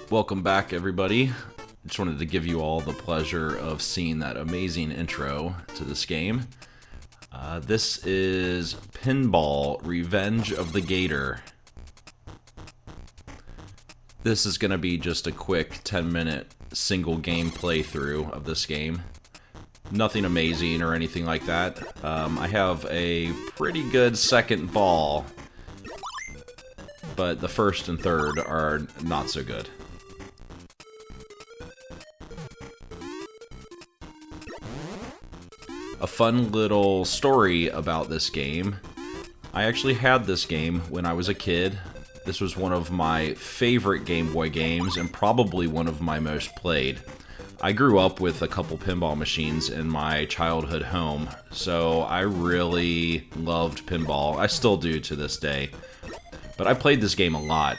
Welcome back, everybody. Just wanted to give you all the pleasure of seeing that amazing intro to this game. This is Pinball Revenge of the Gator. This is going to be just a quick 10-minute single game playthrough of this game. Nothing amazing or anything like that. I have a pretty good second ball, but the first and third are not so good. A fun little story about this game. I actually had this game when I was a kid. This was one of my favorite Game Boy games and probably one of my most played. I grew up with a couple pinball machines in my childhood home, so I really loved pinball. I still do to this day. But I played this game a lot.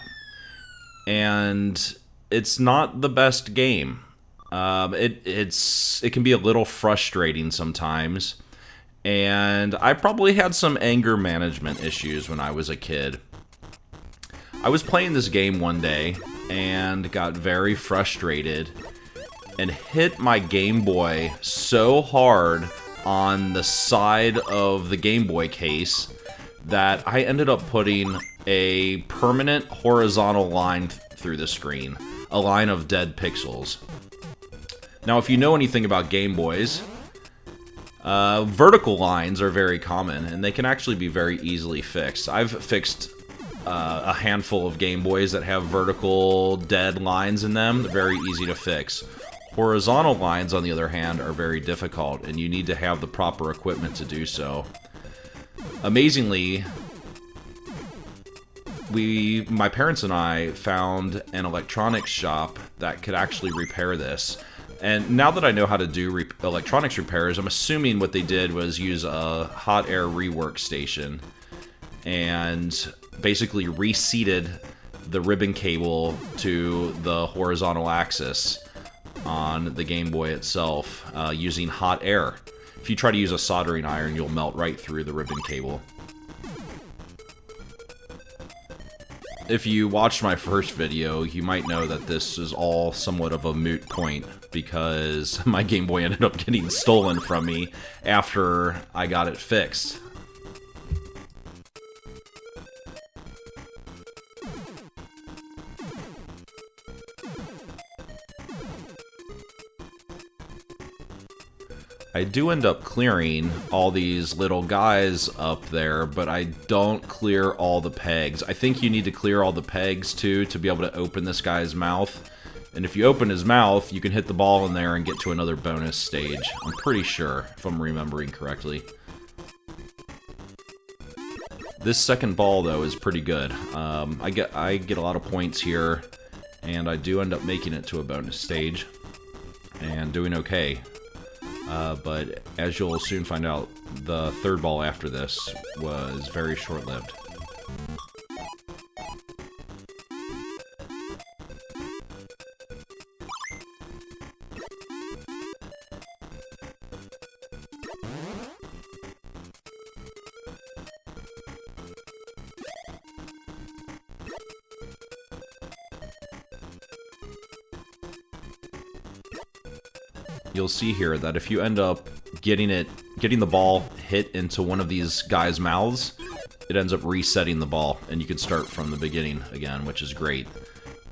And it's not the best game. It can be a little frustrating sometimes, and I probably had some anger management issues when I was a kid. I was playing this game one day and got very frustrated and hit my Game Boy so hard on the side of the Game Boy case that I ended up putting a permanent horizontal line through the screen, a line of dead pixels. Now, if you know anything about Game Boys, vertical lines are very common, and they can actually be very easily fixed. I've fixed a handful of Game Boys that have vertical dead lines in them. They're very easy to fix. Horizontal lines, on the other hand, are very difficult, and you need to have the proper equipment to do so. Amazingly, my parents and I found an electronics shop that could actually repair this. And now that I know how to do electronics repairs, I'm assuming what they did was use a hot air rework station and basically reseated the ribbon cable to the horizontal axis on the Game Boy itself using hot air. If you try to use a soldering iron, you'll melt right through the ribbon cable. If you watched my first video, you might know that this is all somewhat of a moot point because my Game Boy ended up getting stolen from me after I got it fixed. I do end up clearing all these little guys up there, but I don't clear all the pegs. I think you need to clear all the pegs, too, to be able to open this guy's mouth. And if you open his mouth, you can hit the ball in there and get to another bonus stage. I'm pretty sure, if I'm remembering correctly. This second ball, though, is pretty good. I get a lot of points here, and I do end up making it to a bonus stage, and doing okay. But as you'll soon find out, the third ball after this was very short-lived. You'll see here that if you end up getting the ball hit into one of these guys' mouths, it ends up resetting the ball, and you can start from the beginning again, which is great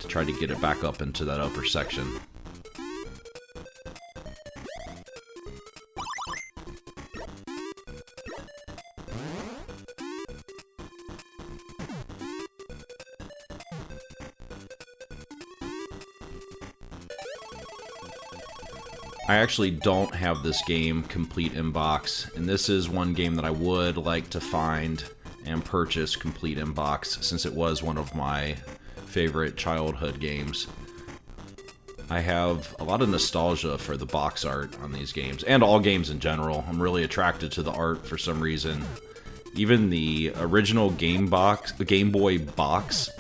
to try to get it back up into that upper section. I actually don't have this game complete in box, and this is one game that I would like to find and purchase complete in box, since it was one of my favorite childhood games. I have a lot of nostalgia for the box art on these games, and all games in general. I'm really attracted to the art for some reason. Even the original Game Boy box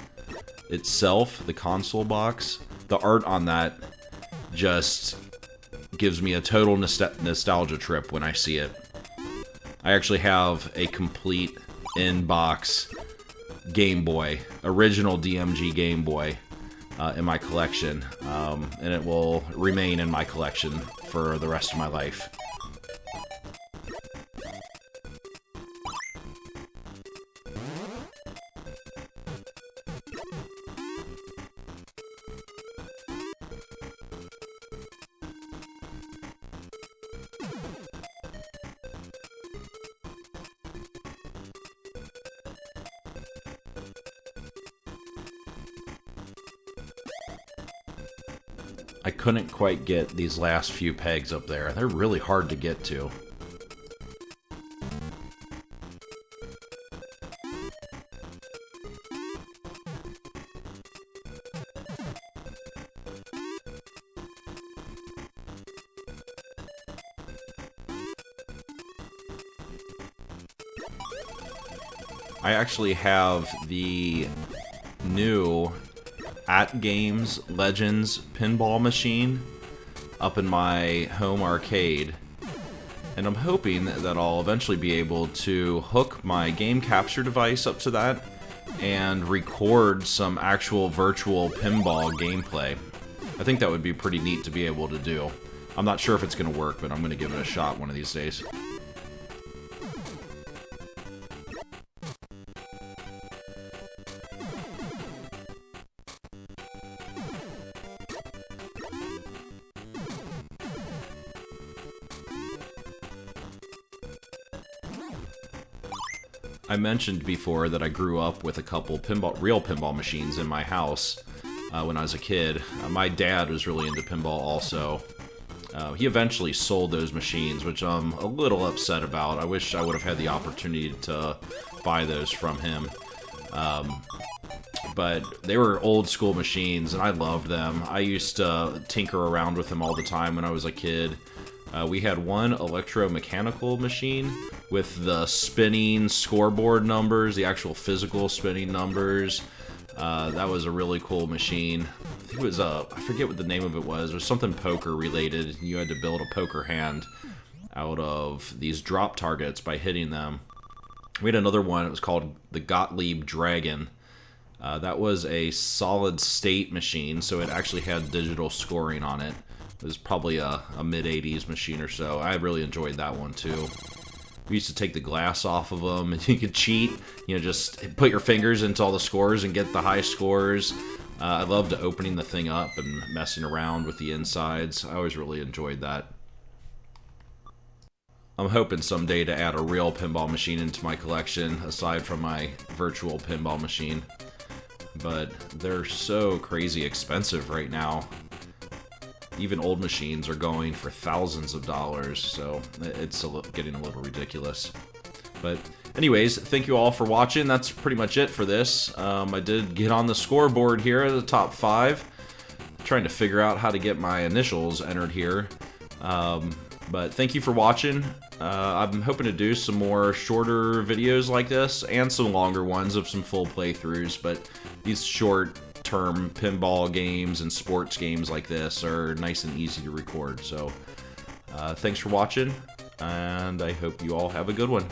itself, the console box, the art on that just gives me a total nostalgia trip when I see it. I actually have a complete in-box Game Boy, original DMG Game Boy, in my collection, and it will remain in my collection for the rest of my life. I couldn't quite get these last few pegs up there. They're really hard to get to. I actually have the new At Games Legends pinball machine up in my home arcade, and I'm hoping that I'll eventually be able to hook my game capture device up to that and record some actual virtual pinball gameplay. I think that would be pretty neat to be able to do. I'm not sure if it's going to work, but I'm going to give it a shot one of these days. I mentioned before that I grew up with a couple real pinball machines in my house when I was a kid. My dad was really into pinball also. He eventually sold those machines, which I'm a little upset about. I wish I would have had the opportunity to buy those from him. But they were old school machines, and I loved them. I used to tinker around with them all the time when I was a kid. We had one electromechanical machine with the spinning scoreboard numbers, the actual physical spinning numbers. That was a really cool machine. I think it was, I forget what the name of it was. It was something poker related. You had to build a poker hand out of these drop targets by hitting them. We had another one. It was called the Gottlieb Dragon. That was a solid state machine, so it actually had digital scoring on it. It was probably a mid-80s machine or so. I really enjoyed that one too. We used to take the glass off of them, and you could cheat. You know, just put your fingers into all the scores and get the high scores. I loved opening the thing up and messing around with the insides. I always really enjoyed that. I'm hoping someday to add a real pinball machine into my collection, aside from my virtual pinball machine. But they're so crazy expensive right now. Even old machines are going for thousands of dollars, so it's getting a little ridiculous. But anyways, thank you all for watching. That's pretty much it for this. I did get on the scoreboard here, the top 5. Trying to figure out how to get my initials entered here. But thank you for watching. I'm hoping to do some more shorter videos like this, and some longer ones of some full playthroughs, but these short-term pinball games and sports games like this are nice and easy to record. So thanks for watching, and I hope you all have a good one.